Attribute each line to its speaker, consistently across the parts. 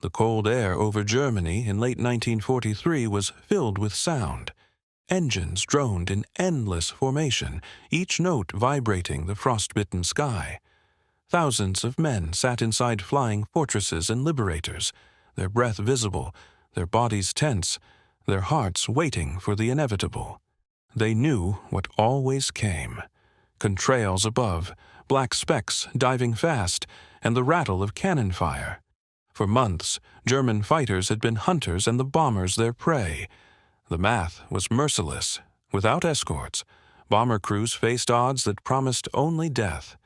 Speaker 1: The cold air over Germany in late 1943 was filled with sound. Engines droned in endless formation, each note vibrating the frostbitten sky. Thousands of men sat inside flying fortresses and Liberators, their breath visible, their bodies tense, their hearts waiting for the inevitable. They knew what always came. Contrails above, black specks diving fast, and the rattle of cannon fire. For months, German fighters had been hunters and the bombers their prey. The math was merciless. Without escorts, bomber crews faced odds that promised only death.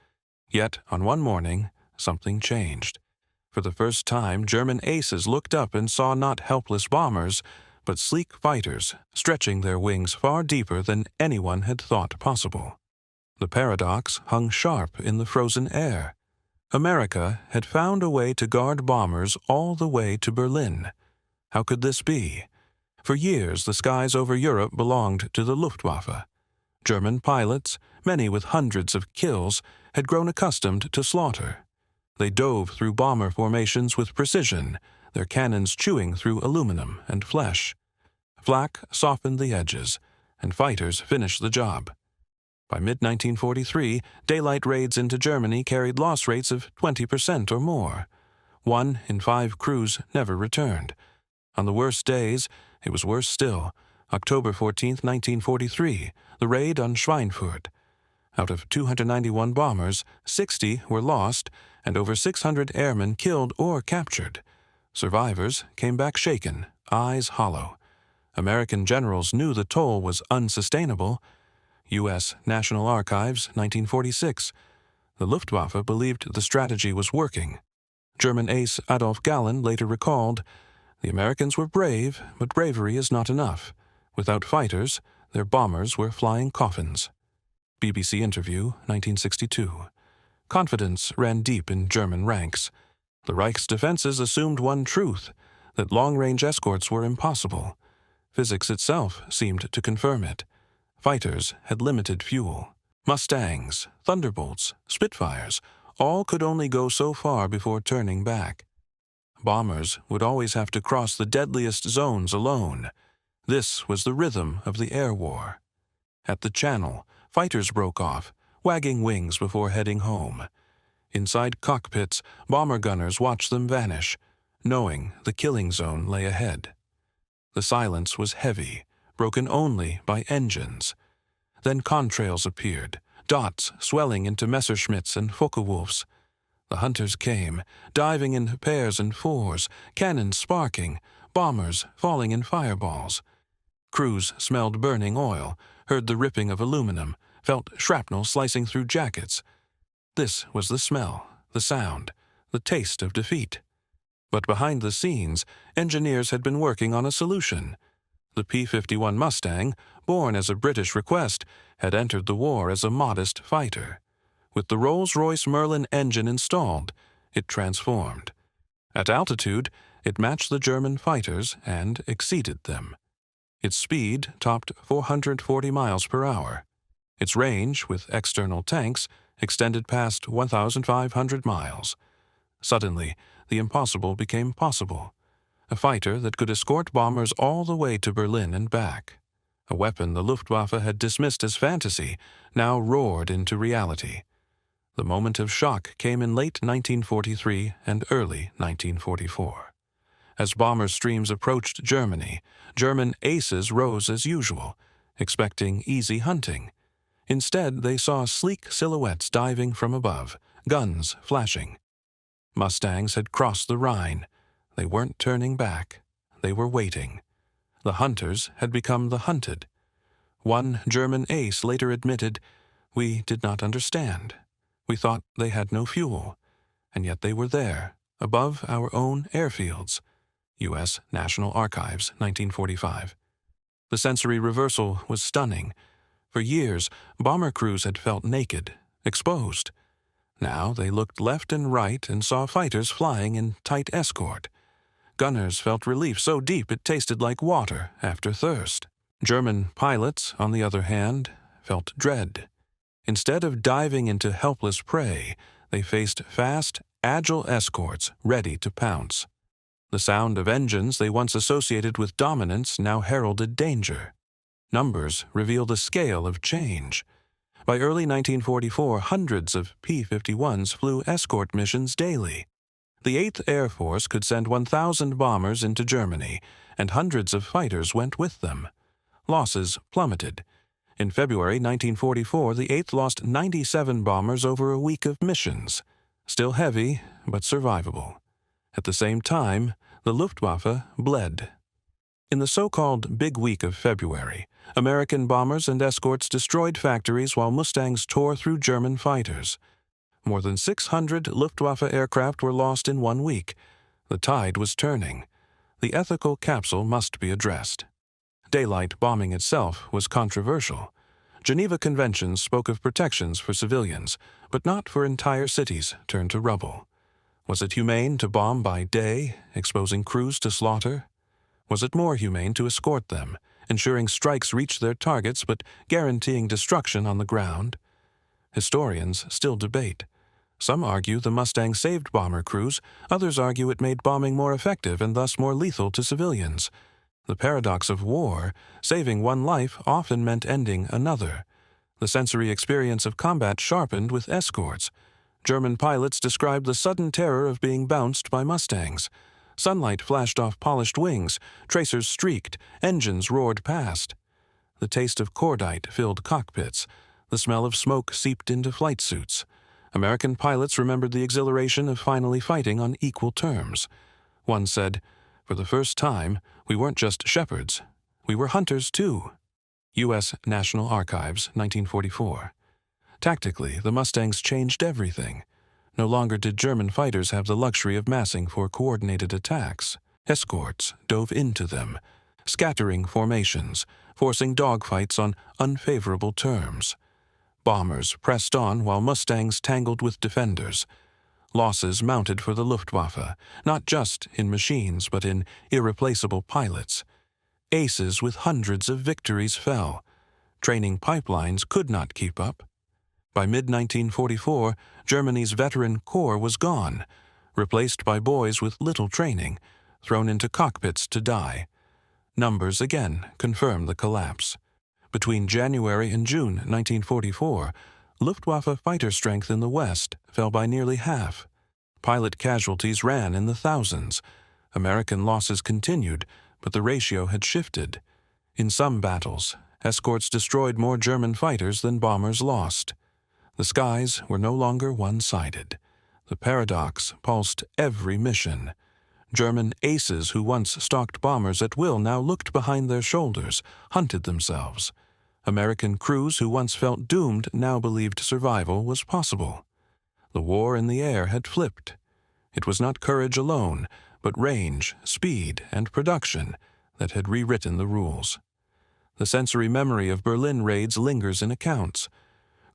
Speaker 1: Yet, on one morning, something changed. For the first time, German aces looked up and saw not helpless bombers, but sleek fighters stretching their wings far deeper than anyone had thought possible. The paradox hung sharp in the frozen air. America had found a way to guard bombers all the way to Berlin. How could this be? For years, the skies over Europe belonged to the Luftwaffe. German pilots, many with hundreds of kills, had grown accustomed to slaughter. They dove through bomber formations with precision, their cannons chewing through aluminum and flesh. Flak softened the edges, and fighters finished the job. By mid-1943, daylight raids into Germany carried loss rates of 20% or more. 1 in 5 crews never returned. On the worst days, it was worse still. October 14, 1943, the raid on Schweinfurt. Out of 291 bombers, 60 were lost, and over 600 airmen killed or captured. Survivors came back shaken, eyes hollow. American generals knew the toll was unsustainable. U.S. National Archives, 1946. The Luftwaffe believed the strategy was working. German ace Adolf Galland later recalled, "The Americans were brave, but bravery is not enough. Without fighters, their bombers were flying coffins." BBC interview, 1962. Confidence ran deep in German ranks. The Reich's defenses assumed one truth, that long-range escorts were impossible. Physics itself seemed to confirm it. Fighters had limited fuel. Mustangs, Thunderbolts, Spitfires, all could only go so far before turning back. Bombers would always have to cross the deadliest zones alone. This was the rhythm of the air war. At the Channel, fighters broke off, wagging wings before heading home. Inside cockpits, bomber gunners watched them vanish, knowing the killing zone lay ahead. The silence was heavy, broken only by engines. Then contrails appeared, dots swelling into Messerschmitts and Focke-Wulfs. The hunters came, diving in pairs and fours, cannons sparking, bombers falling in fireballs. Crews smelled burning oil, heard the ripping of aluminum, felt shrapnel slicing through jackets. This was the smell, the sound, the taste of defeat. But behind the scenes, engineers had been working on a solution. The P-51 Mustang, born as a British request, had entered the war as a modest fighter. With the Rolls-Royce Merlin engine installed, it transformed. At altitude, it matched the German fighters and exceeded them. Its speed topped 440 miles per hour. Its range, with external tanks, extended past 1,500 miles. Suddenly, the impossible became possible. A fighter that could escort bombers all the way to Berlin and back. A weapon the Luftwaffe had dismissed as fantasy now roared into reality. The moment of shock came in late 1943 and early 1944. As bomber streams approached Germany, German aces rose as usual, expecting easy hunting. Instead, they saw sleek silhouettes diving from above, guns flashing. Mustangs had crossed the Rhine. They weren't turning back. They were waiting. The hunters had become the hunted. One German ace later admitted, "We did not understand. We thought they had no fuel, and yet they were there, above our own airfields." U.S. National Archives, 1945. The sensory reversal was stunning. For years, bomber crews had felt naked, exposed. Now they looked left and right and saw fighters flying in tight escort. Gunners felt relief so deep it tasted like water after thirst. German pilots, on the other hand, felt dread. Instead of diving into helpless prey, they faced fast, agile escorts ready to pounce. The sound of engines they once associated with dominance now heralded danger. Numbers reveal the scale of change. By early 1944, hundreds of P-51s flew escort missions daily. The 8th Air Force could send 1,000 bombers into Germany, and hundreds of fighters went with them. Losses plummeted. In February 1944, the 8th lost 97 bombers over a week of missions. Still heavy, but survivable. At the same time, the Luftwaffe bled. In the so-called Big Week of February, American bombers and escorts destroyed factories while Mustangs tore through German fighters. More than 600 Luftwaffe aircraft were lost in 1 week. The tide was turning. The ethical capsule must be addressed. Daylight bombing itself was controversial. Geneva Conventions spoke of protections for civilians, but not for entire cities turned to rubble. Was it humane to bomb by day, exposing crews to slaughter? Was it more humane to escort them, ensuring strikes reached their targets but guaranteeing destruction on the ground? Historians still debate. Some argue the Mustang saved bomber crews, others argue it made bombing more effective and thus more lethal to civilians. The paradox of war, saving one life often meant ending another. The sensory experience of combat sharpened with escorts. German pilots described the sudden terror of being bounced by Mustangs. Sunlight flashed off polished wings, tracers streaked, engines roared past. The taste of cordite filled cockpits. The smell of smoke seeped into flight suits. American pilots remembered the exhilaration of finally fighting on equal terms. One said, "For the first time, we weren't just shepherds. We were hunters, too." U.S. National Archives, 1944. Tactically, the Mustangs changed everything. No longer did German fighters have the luxury of massing for coordinated attacks. Escorts dove into them, scattering formations, forcing dogfights on unfavorable terms. Bombers pressed on while Mustangs tangled with defenders. Losses mounted for the Luftwaffe, not just in machines but in irreplaceable pilots. Aces with hundreds of victories fell. Training pipelines could not keep up. By mid-1944, Germany's veteran corps was gone, replaced by boys with little training, thrown into cockpits to die. Numbers again confirmed the collapse. Between January and June 1944, Luftwaffe fighter strength in the West fell by nearly half. Pilot casualties ran in the thousands. American losses continued, but the ratio had shifted. In some battles, escorts destroyed more German fighters than bombers lost. The skies were no longer one-sided. The paradox pulsed every mission. German aces who once stalked bombers at will now looked behind their shoulders, hunted themselves. American crews who once felt doomed now believed survival was possible. The war in the air had flipped. It was not courage alone, but range, speed, and production that had rewritten the rules. The sensory memory of Berlin raids lingers in accounts.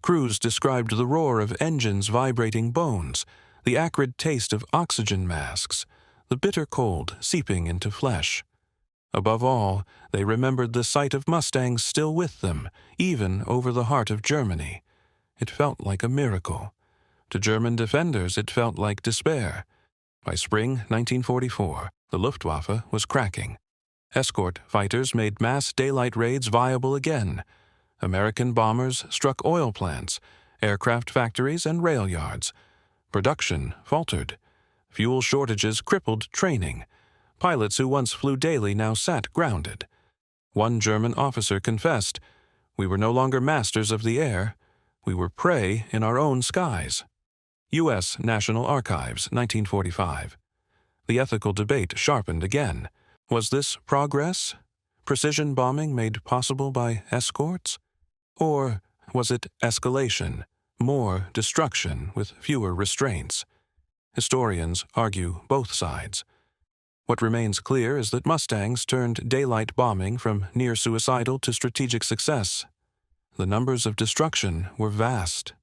Speaker 1: Crews described the roar of engines vibrating bones, the acrid taste of oxygen masks, the bitter cold seeping into flesh. Above all, they remembered the sight of Mustangs still with them, even over the heart of Germany. It felt like a miracle. To German defenders, it felt like despair. By spring 1944, the Luftwaffe was cracking. Escort fighters made mass daylight raids viable again. American bombers struck oil plants, aircraft factories, and rail yards. Production faltered. Fuel shortages crippled training. Pilots who once flew daily now sat grounded. One German officer confessed, "We were no longer masters of the air. We were prey in our own skies." U.S. National Archives, 1945. The ethical debate sharpened again. Was this progress? Precision bombing made possible by escorts? Or was it escalation, more destruction with fewer restraints? Historians argue both sides. What remains clear is that Mustangs turned daylight bombing from near-suicidal to strategic success. The numbers of destruction were vast.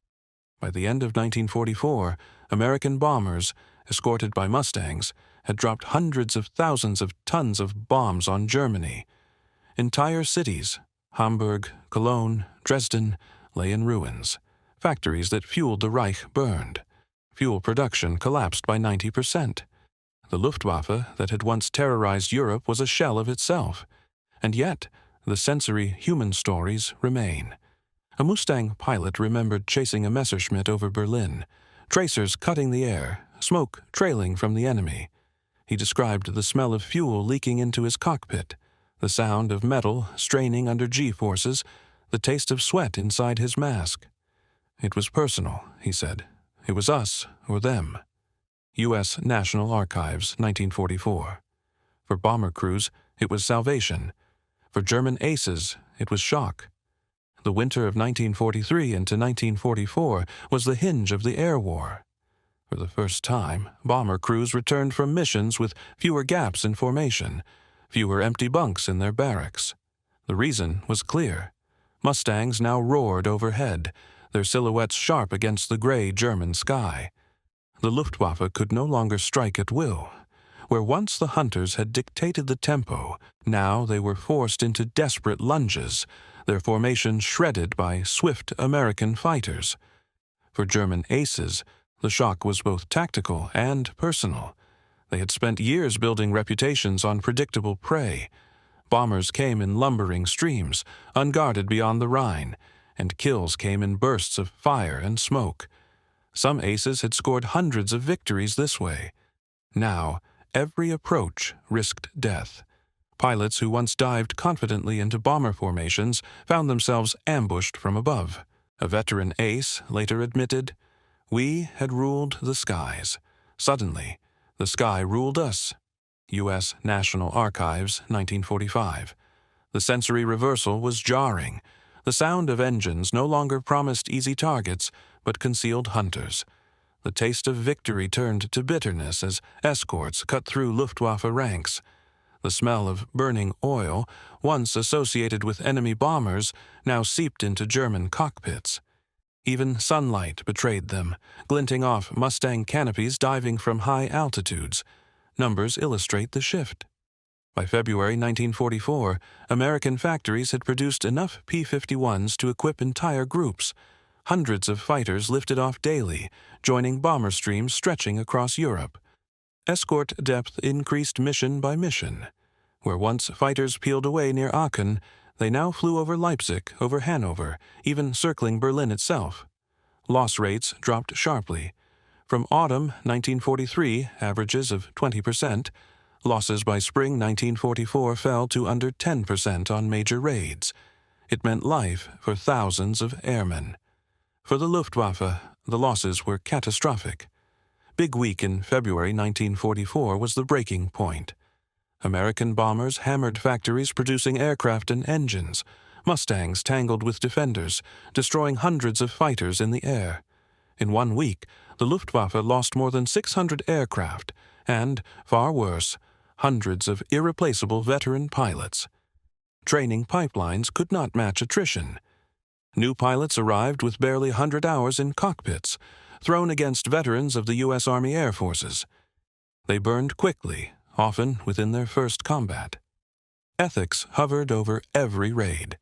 Speaker 1: By the end of 1944, American bombers, escorted by Mustangs, had dropped hundreds of thousands of tons of bombs on Germany. Entire cities, Hamburg, Cologne, Dresden, lay in ruins. Factories that fueled the Reich burned. Fuel production collapsed by 90%. The Luftwaffe that had once terrorized Europe was a shell of itself, and yet the sensory human stories remain. A Mustang pilot remembered chasing a Messerschmitt over Berlin, tracers cutting the air, smoke trailing from the enemy. He described the smell of fuel leaking into his cockpit, the sound of metal straining under G-forces, the taste of sweat inside his mask. It was personal, he said. It was us or them. U.S. National Archives, 1944. For bomber crews, it was salvation. For German aces, it was shock. The winter of 1943 into 1944 was the hinge of the air war. For the first time, bomber crews returned from missions with fewer gaps in formation, fewer empty bunks in their barracks. The reason was clear. Mustangs now roared overhead, their silhouettes sharp against the gray German sky. The Luftwaffe could no longer strike at will. Where once the hunters had dictated the tempo, now they were forced into desperate lunges, their formation shredded by swift American fighters. For German aces, the shock was both tactical and personal. They had spent years building reputations on predictable prey. Bombers came in lumbering streams, unguarded beyond the Rhine, and kills came in bursts of fire and smoke. Some aces had scored hundreds of victories this way. Now, every approach risked death. Pilots who once dived confidently into bomber formations found themselves ambushed from above. A veteran ace later admitted, "We had ruled the skies. Suddenly, the sky ruled us." U.S. National Archives, 1945. The sensory reversal was jarring. The sound of engines no longer promised easy targets, but concealed hunters. The taste of victory turned to bitterness as escorts cut through Luftwaffe ranks. The smell of burning oil, once associated with enemy bombers, now seeped into German cockpits. Even sunlight betrayed them, glinting off Mustang canopies diving from high altitudes. Numbers illustrate the shift. By February 1944, American factories had produced enough P-51s to equip entire groups. Hundreds of fighters lifted off daily, joining bomber streams stretching across Europe. Escort depth increased mission by mission. Where once fighters peeled away near Aachen, they now flew over Leipzig, over Hanover, even circling Berlin itself. Loss rates dropped sharply. From autumn 1943, averages of 20%, losses by spring 1944 fell to under 10% on major raids. It meant life for thousands of airmen. For the Luftwaffe, the losses were catastrophic. Big Week in February 1944 was the breaking point. American bombers hammered factories producing aircraft and engines. Mustangs tangled with defenders, destroying hundreds of fighters in the air. In 1 week, the Luftwaffe lost more than 600 aircraft and, far worse, hundreds of irreplaceable veteran pilots. Training pipelines could not match attrition. New pilots arrived with barely 100 hours in cockpits, thrown against veterans of the U.S. Army Air Forces. They burned quickly, often within their first combat. Ethics hovered over every raid.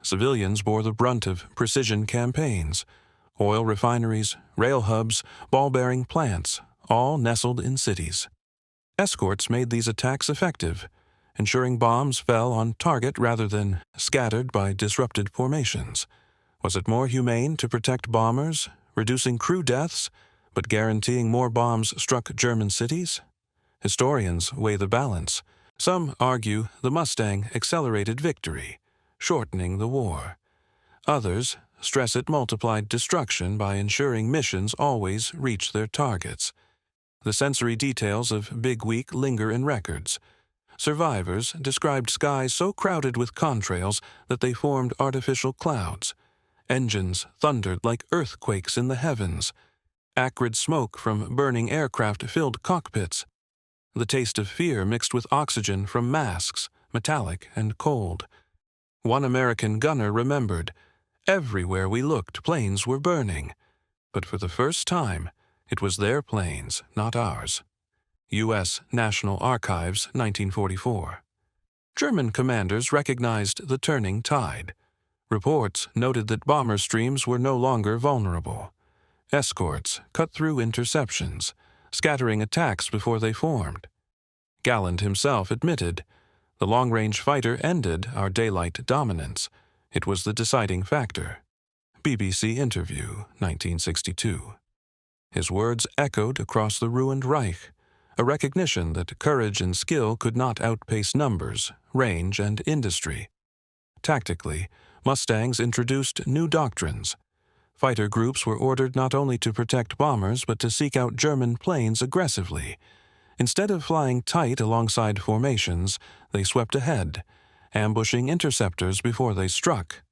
Speaker 1: Civilians bore the brunt of precision campaigns. Oil refineries, rail hubs, ball-bearing plants, all nestled in cities. Escorts made these attacks effective, ensuring bombs fell on target rather than scattered by disrupted formations. Was it more humane to protect bombers, reducing crew deaths, but guaranteeing more bombs struck German cities? Historians weigh the balance. Some argue the Mustang accelerated victory, shortening the war. Others stress it multiplied destruction by ensuring missions always reach their targets. The sensory details of Big Week linger in records. Survivors described skies so crowded with contrails that they formed artificial clouds. Engines thundered like earthquakes in the heavens. Acrid smoke from burning aircraft filled cockpits. The taste of fear mixed with oxygen from masks, metallic and cold. One American gunner remembered, "Everywhere we looked, planes were burning. But for the first time, it was their planes, not ours." U.S. National Archives, 1944. German commanders recognized the turning tide. Reports noted that bomber streams were no longer vulnerable. Escorts cut through interceptions, scattering attacks before they formed. Galland himself admitted, "The long-range fighter ended our daylight dominance. It was the deciding factor." BBC interview, 1962. His words echoed across the ruined Reich, a recognition that courage and skill could not outpace numbers, range, and industry. Tactically, Mustangs introduced new doctrines. Fighter groups were ordered not only to protect bombers but to seek out German planes aggressively. Instead of flying tight alongside formations, they swept ahead, ambushing interceptors before they struck.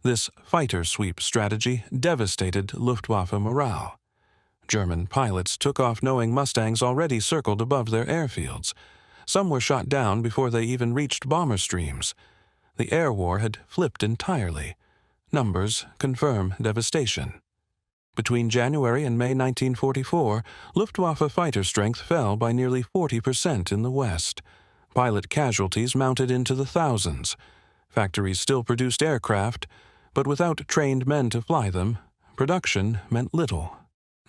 Speaker 1: This fighter sweep strategy devastated Luftwaffe morale. German pilots took off knowing Mustangs already circled above their airfields. Some were shot down before they even reached bomber streams. The air war had flipped entirely. Numbers confirm devastation. Between January and May 1944, Luftwaffe fighter strength fell by nearly 40% in the West. Pilot casualties mounted into the thousands. Factories still produced aircraft, but without trained men to fly them, production meant little.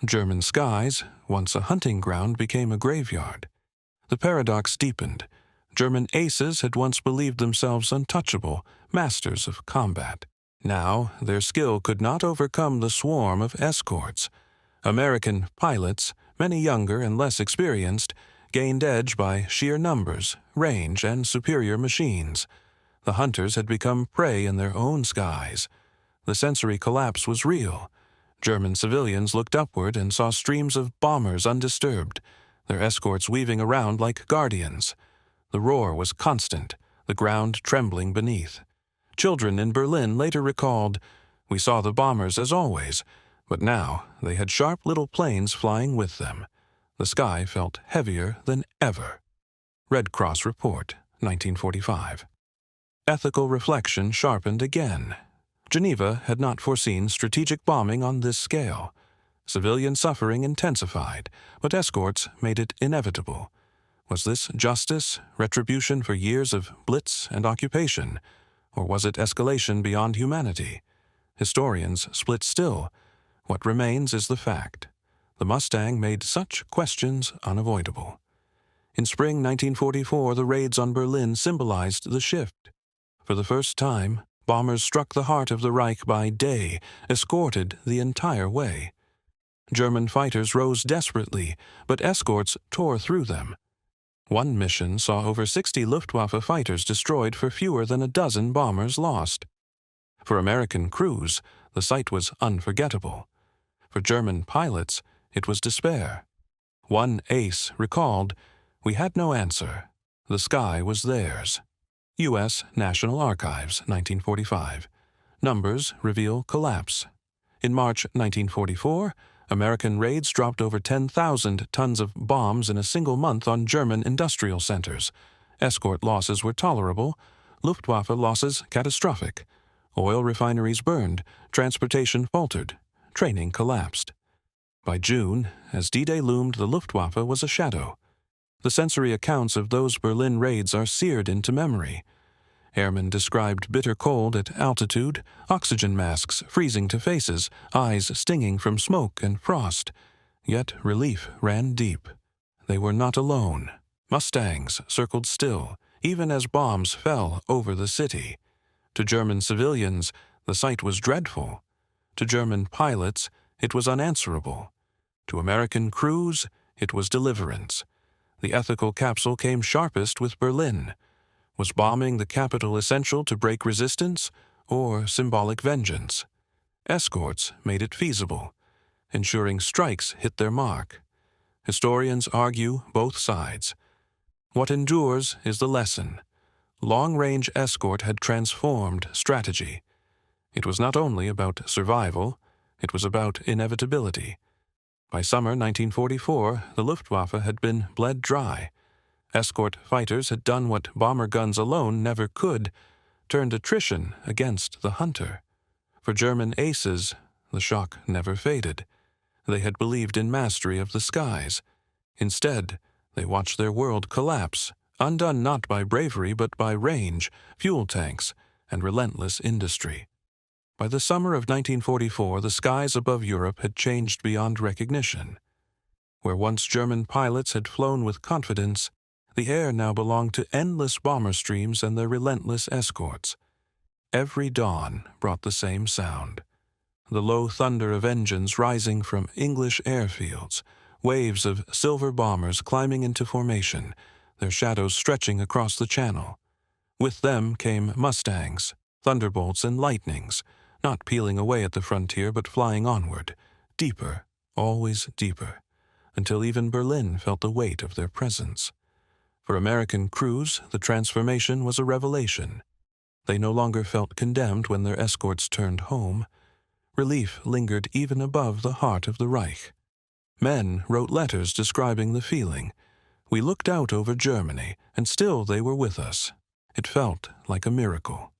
Speaker 1: German skies, once a hunting ground, became a graveyard. The paradox deepened. German aces had once believed themselves untouchable, masters of combat. Now their skill could not overcome the swarm of escorts. American pilots, many younger and less experienced, gained edge by sheer numbers, range, and superior machines. The hunters had become prey in their own skies. The sensory collapse was real. German civilians looked upward and saw streams of bombers undisturbed, their escorts weaving around like guardians. The roar was constant, the ground trembling beneath. Children in Berlin later recalled, "We saw the bombers as always, but now they had sharp little planes flying with them. The sky felt heavier than ever." Red Cross Report, 1945. Ethical reflection sharpened again. Geneva had not foreseen strategic bombing on this scale. Civilian suffering intensified, but escorts made it inevitable. Was this justice, retribution for years of blitz and occupation, or was it escalation beyond humanity? Historians split still. What remains is the fact. The Mustang made such questions unavoidable. In spring 1944, the raids on Berlin symbolized the shift. For the first time, bombers struck the heart of the Reich by day, escorted the entire way. German fighters rose desperately, but escorts tore through them. One mission saw over 60 Luftwaffe fighters destroyed for fewer than a dozen bombers lost. For American crews, the sight was unforgettable. For German pilots, it was despair. One ace recalled, "We had no answer. The sky was theirs." U.S. National Archives, 1945. Numbers reveal collapse. In March 1944, American raids dropped over 10,000 tons of bombs in a single month on German industrial centers. Escort losses were tolerable, Luftwaffe losses catastrophic. Oil refineries burned, transportation faltered, training collapsed. By June, as D-Day loomed, the Luftwaffe was a shadow. The sensory accounts of those Berlin raids are seared into memory. Airmen described bitter cold at altitude, oxygen masks freezing to faces, eyes stinging from smoke and frost. Yet relief ran deep. They were not alone. Mustangs circled still, even as bombs fell over the city. To German civilians, the sight was dreadful. To German pilots, it was unanswerable. To American crews, it was deliverance. The ethical capsule came sharpest with Berlin. Was bombing the capital essential to break resistance, or symbolic vengeance? Escorts made it feasible, ensuring strikes hit their mark. Historians argue both sides. What endures is the lesson. Long-range escort had transformed strategy. It was not only about survival, it was about inevitability. By summer 1944, the Luftwaffe had been bled dry. Escort fighters had done what bomber guns alone never could, turned attrition against the hunter. For German aces, the shock never faded. They had believed in mastery of the skies. Instead, they watched their world collapse, undone not by bravery but by range, fuel tanks, and relentless industry. By the summer of 1944, the skies above Europe had changed beyond recognition. Where once German pilots had flown with confidence, The air now belonged to endless bomber streams and their relentless escorts. Every dawn brought the same sound. The low thunder of engines rising from English airfields, waves of silver bombers climbing into formation, their shadows stretching across the channel. With them came Mustangs, Thunderbolts, and Lightnings, not peeling away at the frontier but flying onward, deeper, always deeper, until even Berlin felt the weight of their presence. For American crews, the transformation was a revelation. They no longer felt condemned when their escorts turned home. Relief lingered even above the heart of the Reich. Men wrote letters describing the feeling. We looked out over Germany, and still they were with us. It felt like a miracle.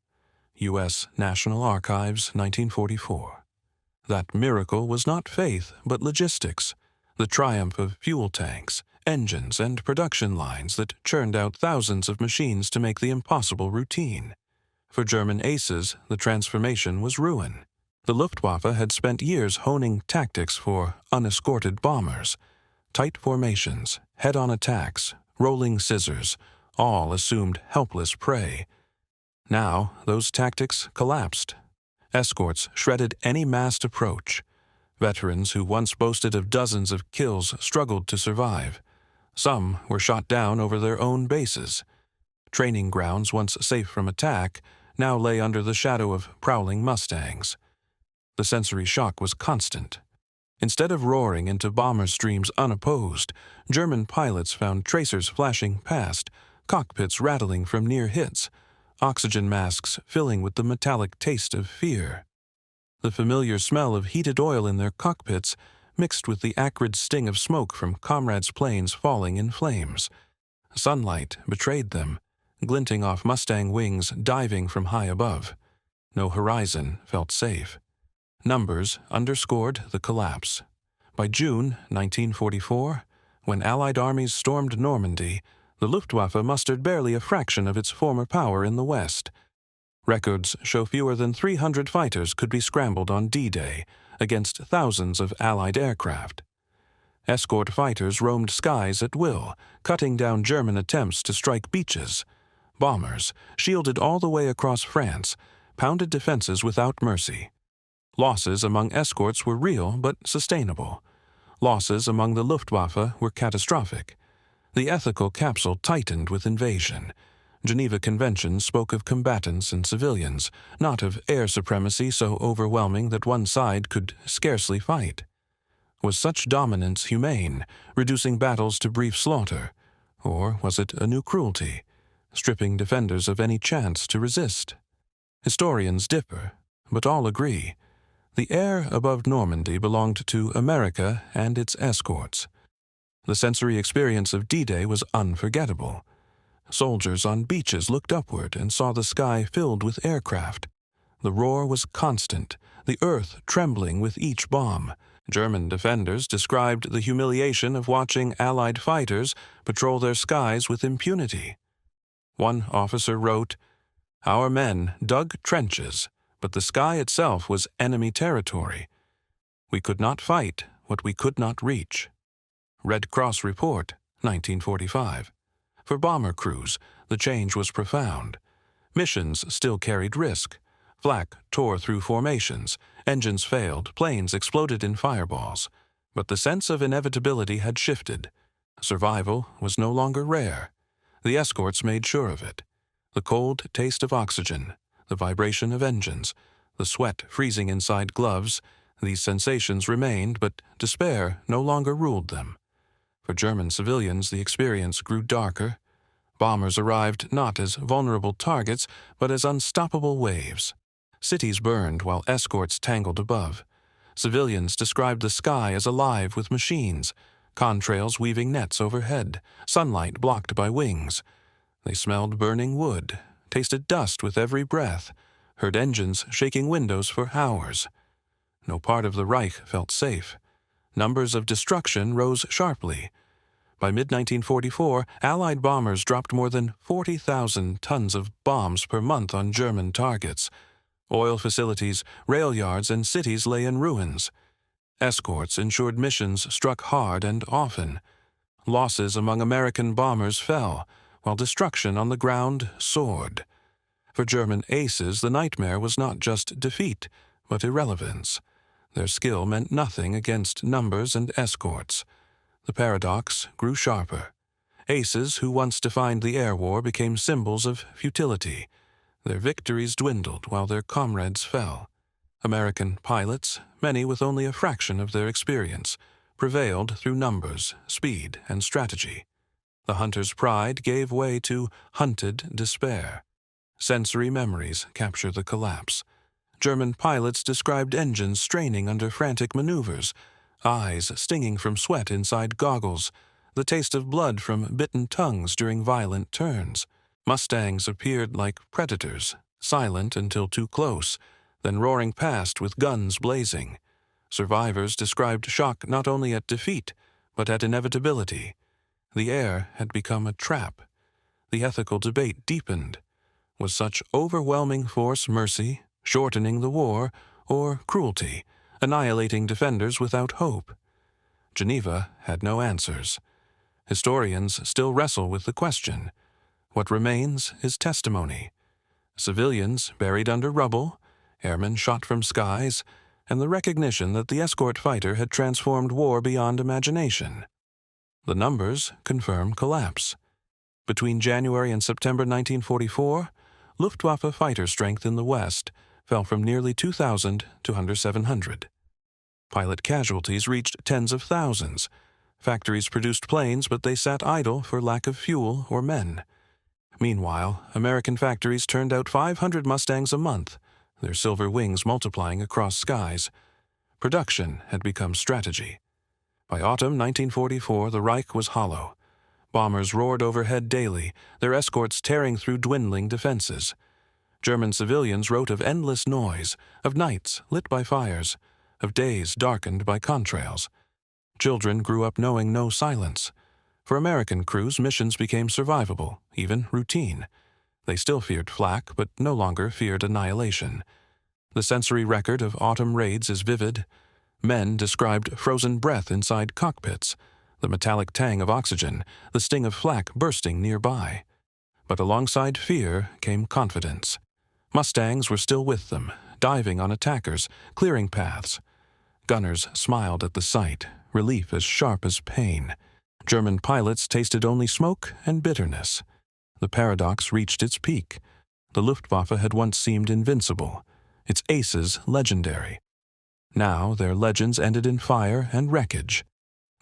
Speaker 1: U.S. National Archives, 1944. That miracle was not faith, but logistics, the triumph of fuel tanks, engines, and production lines that churned out thousands of machines to make the impossible routine. For German aces, the transformation was ruin. The Luftwaffe had spent years honing tactics for unescorted bombers. Tight formations, head-on attacks, rolling scissors, all assumed helpless prey. Now, those tactics collapsed. Escorts shredded any massed approach. Veterans who once boasted of dozens of kills struggled to survive. Some were shot down over their own bases. Training grounds once safe from attack now lay under the shadow of prowling Mustangs. The sensory shock was constant. Instead of roaring into bomber streams unopposed, German pilots found tracers flashing past, cockpits rattling from near hits, oxygen masks filling with the metallic taste of fear. The familiar smell of heated oil in their cockpits mixed with the acrid sting of smoke from comrades' planes falling in flames. Sunlight betrayed them, glinting off Mustang wings diving from high above. No horizon felt safe. Numbers underscored the collapse. By June 1944, when Allied armies stormed Normandy, the Luftwaffe mustered barely a fraction of its former power in the West. Records show fewer than 300 fighters could be scrambled on D-Day against thousands of Allied aircraft. Escort fighters roamed skies at will, cutting down German attempts to strike beaches. Bombers, shielded all the way across France, pounded defenses without mercy. Losses among escorts were real but sustainable. Losses among the Luftwaffe were catastrophic. The ethical capsule tightened with invasion. Geneva Conventions spoke of combatants and civilians, not of air supremacy so overwhelming that one side could scarcely fight. Was such dominance humane, reducing battles to brief slaughter? Or was it a new cruelty, stripping defenders of any chance to resist? Historians differ, but all agree. The air above Normandy belonged to America and its escorts. The sensory experience of D-Day was unforgettable. Soldiers on beaches looked upward and saw the sky filled with aircraft. The roar was constant, the earth trembling with each bomb. German defenders described the humiliation of watching Allied fighters patrol their skies with impunity. One officer wrote, "Our men dug trenches, but the sky itself was enemy territory. We could not fight what we could not reach." Red Cross Report, 1945. For bomber crews, the change was profound. Missions still carried risk. Flak tore through formations, engines failed, planes exploded in fireballs. But the sense of inevitability had shifted. Survival was no longer rare. The escorts made sure of it. The cold taste of oxygen, the vibration of engines, the sweat freezing inside gloves, these sensations remained, but despair no longer ruled them. For German civilians, the experience grew darker. Bombers arrived not as vulnerable targets, but as unstoppable waves. Cities burned while escorts tangled above. Civilians described the sky as alive with machines, contrails weaving nets overhead, sunlight blocked by wings. They smelled burning wood, tasted dust with every breath, heard engines shaking windows for hours. No part of the Reich felt safe. Numbers of destruction rose sharply. By mid-1944, Allied bombers dropped more than 40,000 tons of bombs per month on German targets. Oil facilities, rail yards, and cities lay in ruins. Escorts ensured missions struck hard and often. losses among American bombers fell, while destruction on the ground soared. For German aces, the nightmare was not just defeat, but irrelevance. Their skill meant nothing against numbers and escorts. The paradox grew sharper. Aces who once defined the air war became symbols of futility. Their victories dwindled while their comrades fell. American pilots, many with only a fraction of their experience, prevailed through numbers, speed, and strategy. The hunter's pride gave way to hunted despair. Sensory memories capture the collapse. German pilots described engines straining under frantic maneuvers, eyes stinging from sweat inside goggles, the taste of blood from bitten tongues during violent turns. Mustangs appeared like predators, silent until too close, then roaring past with guns blazing. Survivors described shock not only at defeat, but at inevitability. The air had become a trap. The ethical debate deepened. Was such overwhelming force mercy, shortening the war, or cruelty, annihilating defenders without hope? Geneva had no answers. Historians still wrestle with the question. What remains is testimony. Civilians buried under rubble, airmen shot from skies, and the recognition that the escort fighter had transformed war beyond imagination. The numbers confirm collapse. Between January and September 1944, Luftwaffe fighter strength in the West fell from nearly 2,000 to under 700. Pilot casualties reached tens of thousands. Factories produced planes, but they sat idle for lack of fuel or men. Meanwhile, American factories turned out 500 Mustangs a month, their silver wings multiplying across skies. Production had become strategy. By autumn 1944, the Reich was hollow. Bombers roared overhead daily, their escorts tearing through dwindling defenses. German civilians wrote of endless noise, of nights lit by fires, of days darkened by contrails. Children grew up knowing no silence. For American crews, missions became survivable, even routine. They still feared flak, but no longer feared annihilation. The sensory record of autumn raids is vivid. Men described frozen breath inside cockpits, the metallic tang of oxygen, the sting of flak bursting nearby. But alongside fear came confidence. Mustangs were still with them, diving on attackers, clearing paths. Gunners smiled at the sight, relief as sharp as pain. German pilots tasted only smoke and bitterness. The paradox reached its peak. The Luftwaffe had once seemed invincible, its aces legendary. Now their legends ended in fire and wreckage.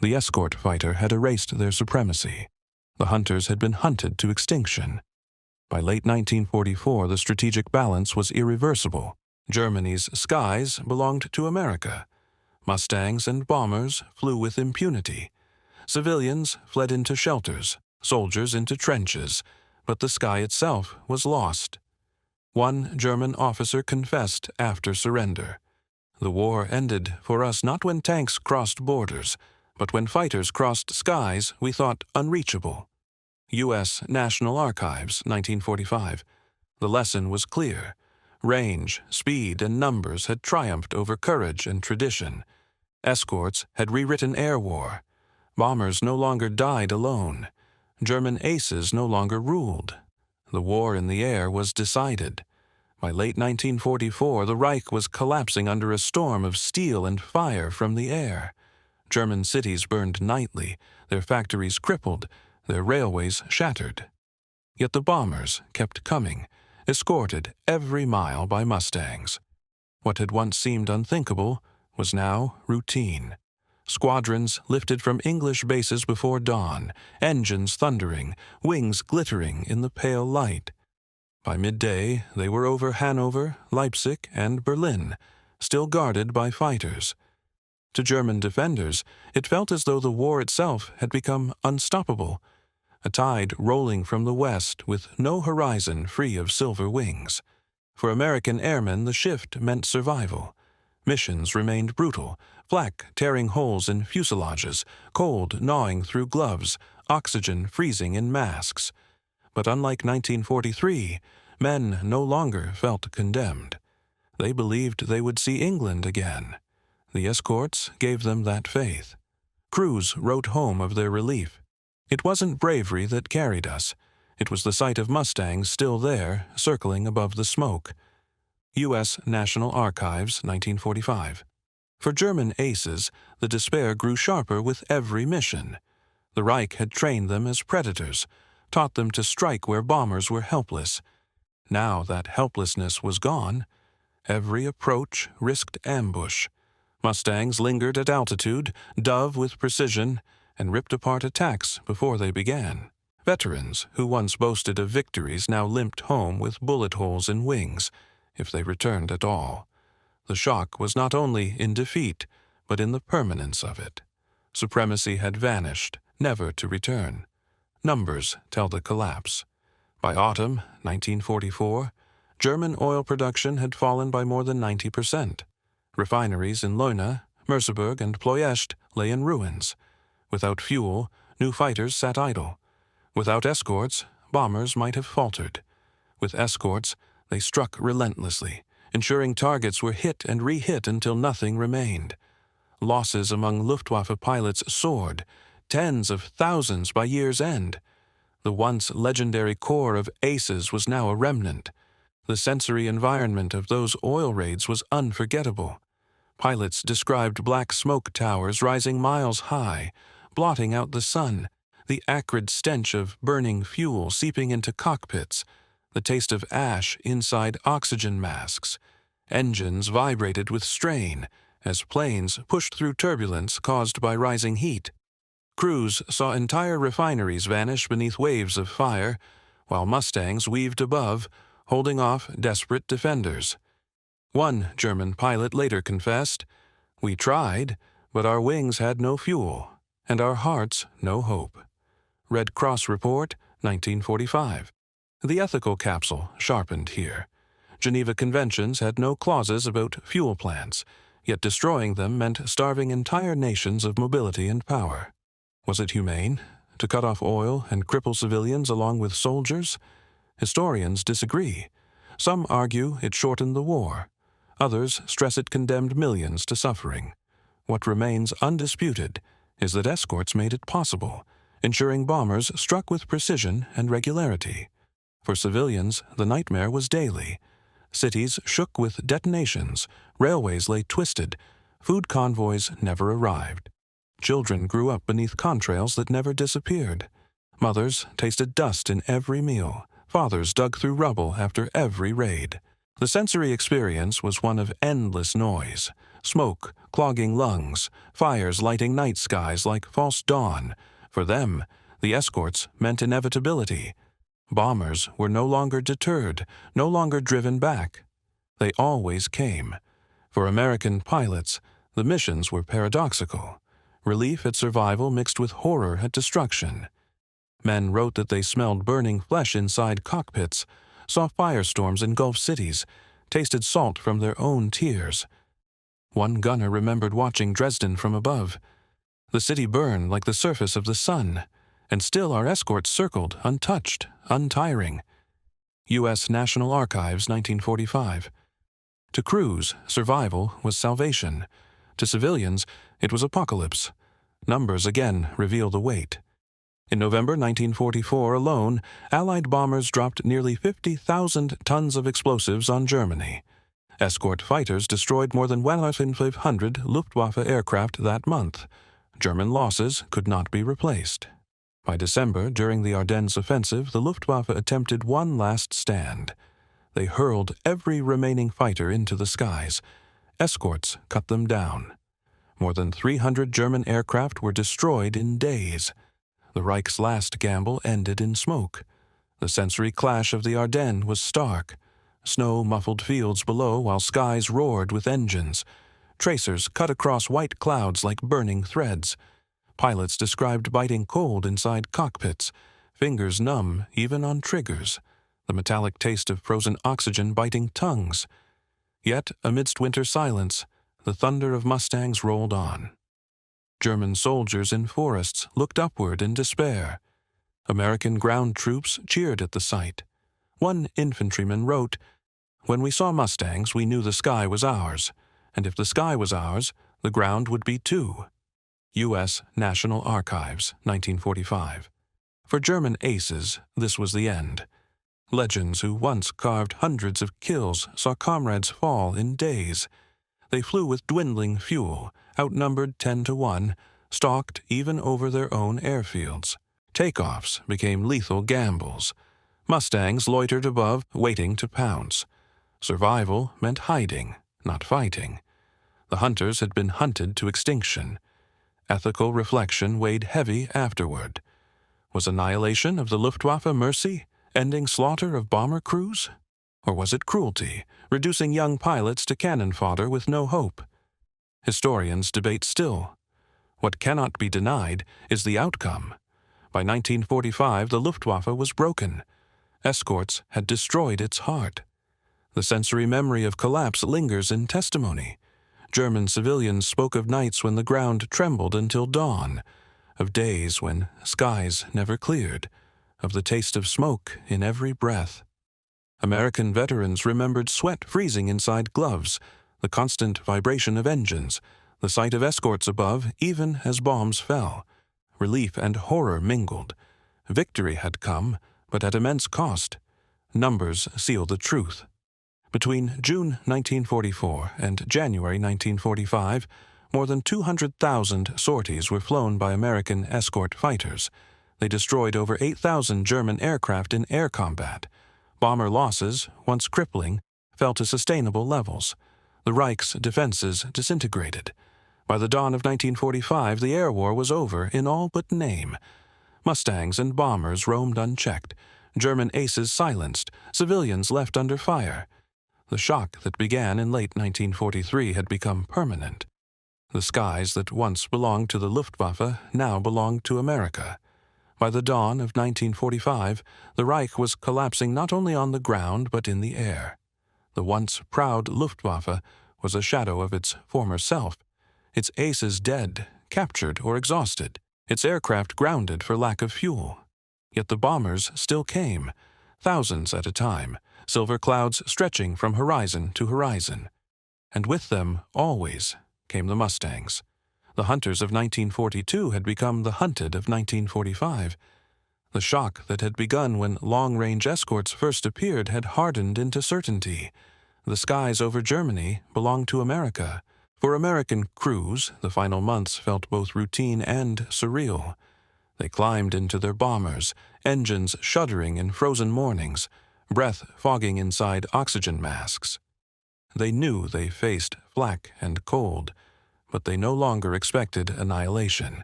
Speaker 1: The escort fighter had erased their supremacy. The hunters had been hunted to extinction. By late 1944, the strategic balance was irreversible. Germany's skies belonged to America. Mustangs and bombers flew with impunity. Civilians fled into shelters, soldiers into trenches, but the sky itself was lost. One German officer confessed after surrender. The war ended for us not when tanks crossed borders, but when fighters crossed skies we thought unreachable. U.S. National Archives, 1945. The lesson was clear. Range, speed, and numbers had triumphed over courage and tradition. Escorts had rewritten air war. Bombers no longer died alone. German aces no longer ruled. The war in the air was decided. By late 1944, the Reich was collapsing under a storm of steel and fire from the air. German cities burned nightly, their factories crippled, their railways shattered. Yet the bombers kept coming, escorted every mile by Mustangs. What had once seemed unthinkable was now routine. Squadrons lifted from English bases before dawn, engines thundering, wings glittering in the pale light. By midday, they were over Hanover, Leipzig, and Berlin, still guarded by fighters. To German defenders, it felt as though the war itself had become unstoppable, a tide rolling from the west with no horizon free of silver wings. For American airmen, the shift meant survival. Missions remained brutal, flak tearing holes in fuselages, cold gnawing through gloves, oxygen freezing in masks. But unlike 1943, men no longer felt condemned. They believed they would see England again. The escorts gave them that faith. Crews wrote home of their relief. It wasn't bravery that carried us. It was the sight of Mustangs still there, circling above the smoke. U.S. National Archives, 1945. For German aces, the despair grew sharper with every mission. The Reich had trained them as predators, taught them to strike where bombers were helpless. Now that helplessness was gone, every approach risked ambush. Mustangs lingered at altitude, dove with precision, and ripped apart attacks before they began. Veterans who once boasted of victories now limped home with bullet holes in wings, if they returned at all. The shock was not only in defeat, but in the permanence of it. Supremacy had vanished, never to return. Numbers tell the collapse. By autumn 1944, German oil production had fallen by more than 90%. Refineries in Leuna, Merseburg, and Ploiești lay in ruins. Without fuel, new fighters sat idle. Without escorts, bombers might have faltered. With escorts, they struck relentlessly, ensuring targets were hit and re-hit until nothing remained. Losses among Luftwaffe pilots soared, tens of thousands by year's end. The once legendary corps of aces was now a remnant. The sensory environment of those oil raids was unforgettable. Pilots described black smoke towers rising miles high, blotting out the sun, the acrid stench of burning fuel seeping into cockpits, the taste of ash inside oxygen masks. Engines vibrated with strain as planes pushed through turbulence caused by rising heat. Crews saw entire refineries vanish beneath waves of fire, while Mustangs weaved above, holding off desperate defenders. One German pilot later confessed, "We tried, but our wings had no fuel, and our hearts no hope." Red Cross Report, 1945. The ethical capsule sharpened here. Geneva Conventions had no clauses about fuel plants, yet destroying them meant starving entire nations of mobility and power. Was it humane to cut off oil and cripple civilians along with soldiers? Historians disagree. Some argue it shortened the war. Others stress it condemned millions to suffering. What remains undisputed is that escorts made it possible, ensuring bombers struck with precision and regularity. For civilians, the nightmare was daily. Cities shook with detonations, railways lay twisted, food convoys never arrived. Children grew up beneath contrails that never disappeared. Mothers tasted dust in every meal. Fathers dug through rubble after every raid. The sensory experience was one of endless noise, smoke clogging lungs, fires lighting night skies like false dawn. For them, the escorts meant inevitability. Bombers were no longer deterred, no longer driven back. They always came. For American pilots, the missions were paradoxical. Relief at survival mixed with horror at destruction. Men wrote that they smelled burning flesh inside cockpits, saw firestorms engulf cities, tasted salt from their own tears. One gunner remembered watching Dresden from above. The city burned like the surface of the sun, and still our escorts circled, untouched, untiring. U.S. National Archives, 1945. To crews, survival was salvation. To civilians, it was apocalypse. Numbers again reveal the weight. In November 1944 alone, Allied bombers dropped nearly 50,000 tons of explosives on Germany. Escort fighters destroyed more than 1,500 Luftwaffe aircraft that month. German losses could not be replaced. By December, during the Ardennes offensive, the Luftwaffe attempted one last stand. They hurled every remaining fighter into the skies. Escorts cut them down. More than 300 German aircraft were destroyed in days. The Reich's last gamble ended in smoke. The sensory clash of the Ardennes was stark. Snow muffled fields below while skies roared with engines. Tracers cut across white clouds like burning threads. Pilots described biting cold inside cockpits, fingers numb even on triggers, the metallic taste of frozen oxygen biting tongues. Yet, amidst winter silence, the thunder of Mustangs rolled on. German soldiers in forests looked upward in despair. American ground troops cheered at the sight. One infantryman wrote, "When we saw Mustangs, we knew the sky was ours, and if the sky was ours, the ground would be too." U.S. National Archives, 1945. For German aces, this was the end. Legends who once carved hundreds of kills saw comrades fall in days. They flew with dwindling fuel, outnumbered 10 to 1, stalked even over their own airfields. Takeoffs became lethal gambles. Mustangs loitered above, waiting to pounce. Survival meant hiding, not fighting. The hunters had been hunted to extinction. Ethical reflection weighed heavy afterward. Was annihilation of the Luftwaffe mercy, ending slaughter of bomber crews? Or was it cruelty, reducing young pilots to cannon fodder with no hope? Historians debate still. What cannot be denied is the outcome. By 1945, the Luftwaffe was broken. Escorts had destroyed its heart. The sensory memory of collapse lingers in testimony. German civilians spoke of nights when the ground trembled until dawn, of days when skies never cleared, of the taste of smoke in every breath. American veterans remembered sweat freezing inside gloves, the constant vibration of engines, the sight of escorts above even as bombs fell. Relief and horror mingled. Victory had come, but at immense cost. Numbers seal the truth. Between June 1944 and January 1945, more than 200,000 sorties were flown by American escort fighters. They destroyed over 8,000 German aircraft in air combat. Bomber losses, once crippling, fell to sustainable levels. The Reich's defenses disintegrated. By the dawn of 1945, the air war was over in all but name. Mustangs and bombers roamed unchecked, German aces silenced, civilians left under fire. The shock that began in late 1943 had become permanent. The skies that once belonged to the Luftwaffe now belonged to America. By the dawn of 1945, the Reich was collapsing not only on the ground but in the air. The once proud Luftwaffe was a shadow of its former self, its aces dead, captured, or exhausted, its aircraft grounded for lack of fuel. Yet the bombers still came, thousands at a time, silver clouds stretching from horizon to horizon. And with them, always, came the Mustangs. The hunters of 1942 had become the hunted of 1945. The shock that had begun when long-range escorts first appeared had hardened into certainty. The skies over Germany belonged to America. For American crews, the final months felt both routine and surreal. They climbed into their bombers, engines shuddering in frozen mornings, breath fogging inside oxygen masks. They knew they faced flak and cold, but they no longer expected annihilation.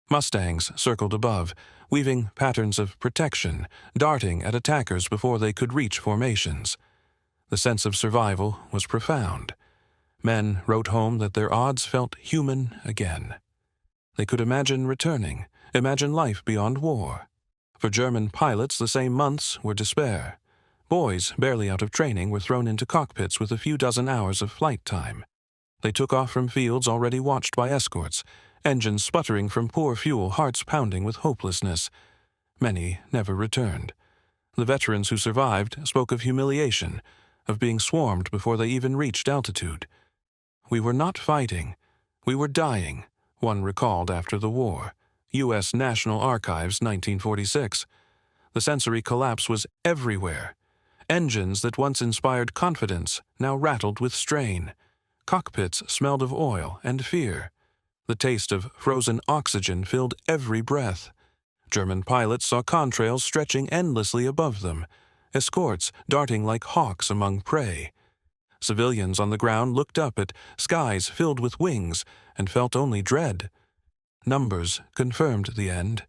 Speaker 1: Mustangs circled above, weaving patterns of protection, darting at attackers before they could reach formations. The sense of survival was profound. Men wrote home that their odds felt human again. They could imagine returning, imagine life beyond war. For German pilots, the same months were despair. Boys, barely out of training, were thrown into cockpits with a few dozen hours of flight time. They took off from fields already watched by escorts, engines sputtering from poor fuel, hearts pounding with hopelessness. Many never returned. The veterans who survived spoke of humiliation, of being swarmed before they even reached altitude. "We were not fighting. We were dying," one recalled after the war. U.S. National Archives, 1946. The sensory collapse was everywhere. Engines that once inspired confidence now rattled with strain. Cockpits smelled of oil and fear. The taste of frozen oxygen filled every breath. German pilots saw contrails stretching endlessly above them, escorts darting like hawks among prey. Civilians on the ground looked up at skies filled with wings and felt only dread. Numbers confirmed the end.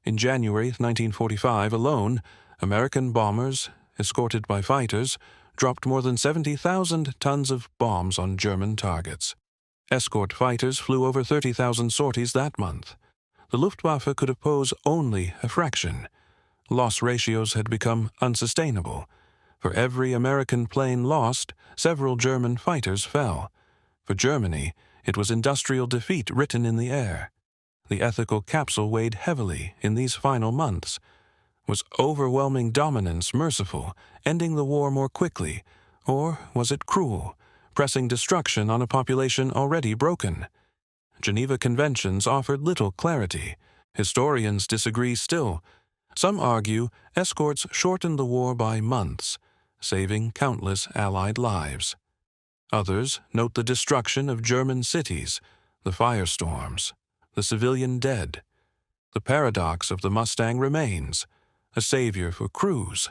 Speaker 1: In January 1945 alone, American bombers, escorted by fighters, dropped more than 70,000 tons of bombs on German targets. Escort fighters flew over 30,000 sorties that month. The Luftwaffe could oppose only a fraction. Loss ratios had become unsustainable. For every American plane lost, several German fighters fell. For Germany, it was industrial defeat written in the air. The ethical capsule weighed heavily in these final months. Was overwhelming dominance merciful, ending the war more quickly, or was it cruel, pressing destruction on a population already broken? Geneva Conventions offered little clarity. Historians disagree still, Some argue escorts shortened the war by months, saving countless Allied lives. Others note the destruction of German cities, the firestorms, the civilian dead. The paradox of the Mustang remains, a savior for crews,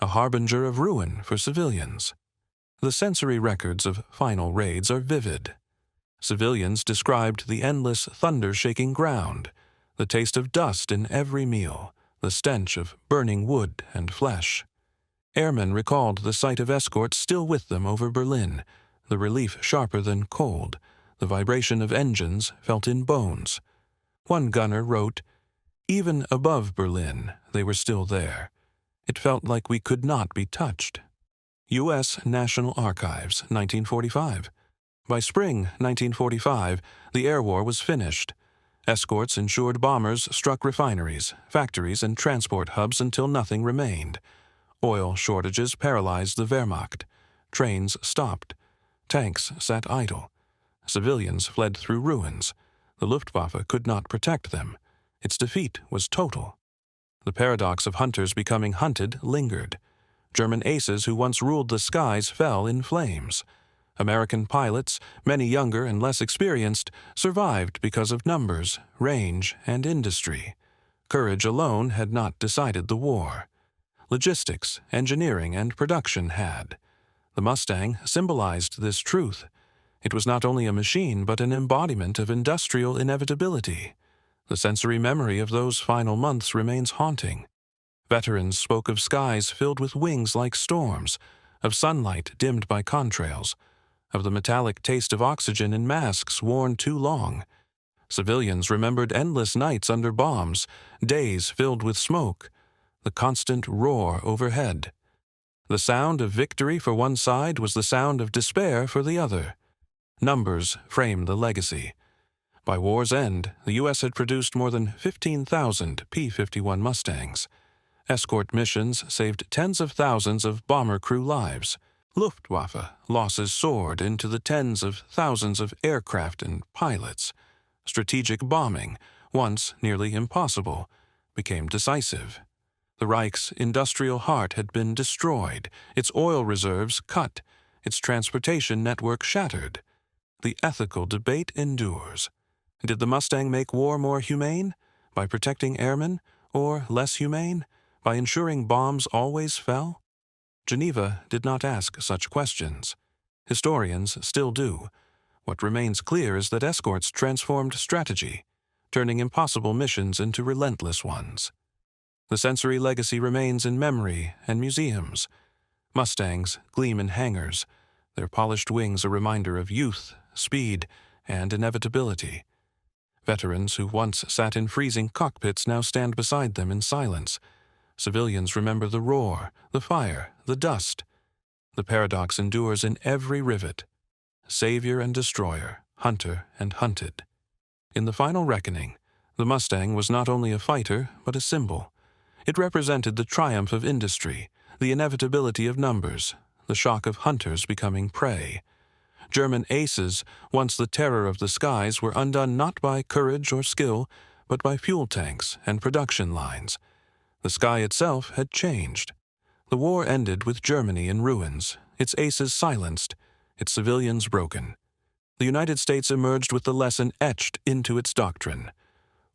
Speaker 1: a harbinger of ruin for civilians. The sensory records of final raids are vivid. Civilians described the endless thunder shaking ground, the taste of dust in every meal, the stench of burning wood and flesh. Airmen recalled the sight of escorts still with them over Berlin, the relief sharper than cold, the vibration of engines felt in bones. One gunner wrote, "Even above Berlin, they were still there. It felt like we could not be touched." U.S. National Archives, 1945. By spring 1945, the air war was finished. Escorts ensured bombers struck refineries, factories, and transport hubs until nothing remained. Oil shortages paralyzed the Wehrmacht. Trains stopped. Tanks sat idle. Civilians fled through ruins. The Luftwaffe could not protect them. Its defeat was total. The paradox of hunters becoming hunted lingered. German aces who once ruled the skies fell in flames. American pilots, many younger and less experienced, survived because of numbers, range, and industry. Courage alone had not decided the war. Logistics, engineering, and production had. The Mustang symbolized this truth. It was not only a machine but an embodiment of industrial inevitability. The sensory memory of those final months remains haunting. Veterans spoke of skies filled with wings like storms, of sunlight dimmed by contrails, of the metallic taste of oxygen in masks worn too long. Civilians remembered endless nights under bombs, days filled with smoke, the constant roar overhead. The sound of victory for one side was the sound of despair for the other. Numbers frame the legacy. By war's end, the U.S. had produced more than 15,000 P-51 Mustangs. Escort missions saved tens of thousands of bomber crew lives. Luftwaffe losses soared into the tens of thousands of aircraft and pilots. Strategic bombing, once nearly impossible, became decisive. The Reich's industrial heart had been destroyed, its oil reserves cut, its transportation network shattered. The ethical debate endures. Did the Mustang make war more humane? By protecting airmen? Or less humane? By ensuring bombs always fell? Geneva did not ask such questions. Historians still do. What remains clear is that escorts transformed strategy, turning impossible missions into relentless ones. The sensory legacy remains in memory and museums. Mustangs gleam in hangars, their polished wings a reminder of youth, speed, and inevitability. Veterans who once sat in freezing cockpits now stand beside them in silence. Civilians remember the roar, the fire, the dust. The paradox endures in every rivet. Savior and destroyer, hunter and hunted. In the final reckoning, the Mustang was not only a fighter, but a symbol. It represented the triumph of industry, the inevitability of numbers, the shock of hunters becoming prey. German aces, once the terror of the skies, were undone not by courage or skill, but by fuel tanks and production lines. The sky itself had changed. The war ended with Germany in ruins, its aces silenced, its civilians broken. The United States emerged with the lesson etched into its doctrine.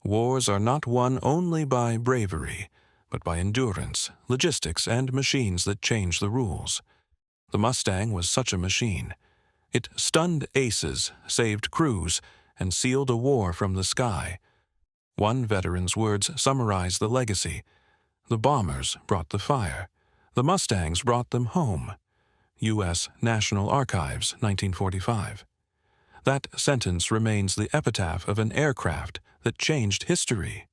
Speaker 1: Wars are not won only by bravery, but by endurance, logistics, and machines that change the rules. The Mustang was such a machine. It stunned aces, saved crews, and sealed a war from the sky. One veteran's words summarize the legacy. The bombers brought the fire. The Mustangs brought them home. U.S. National Archives, 1945. That sentence remains the epitaph of an aircraft that changed history.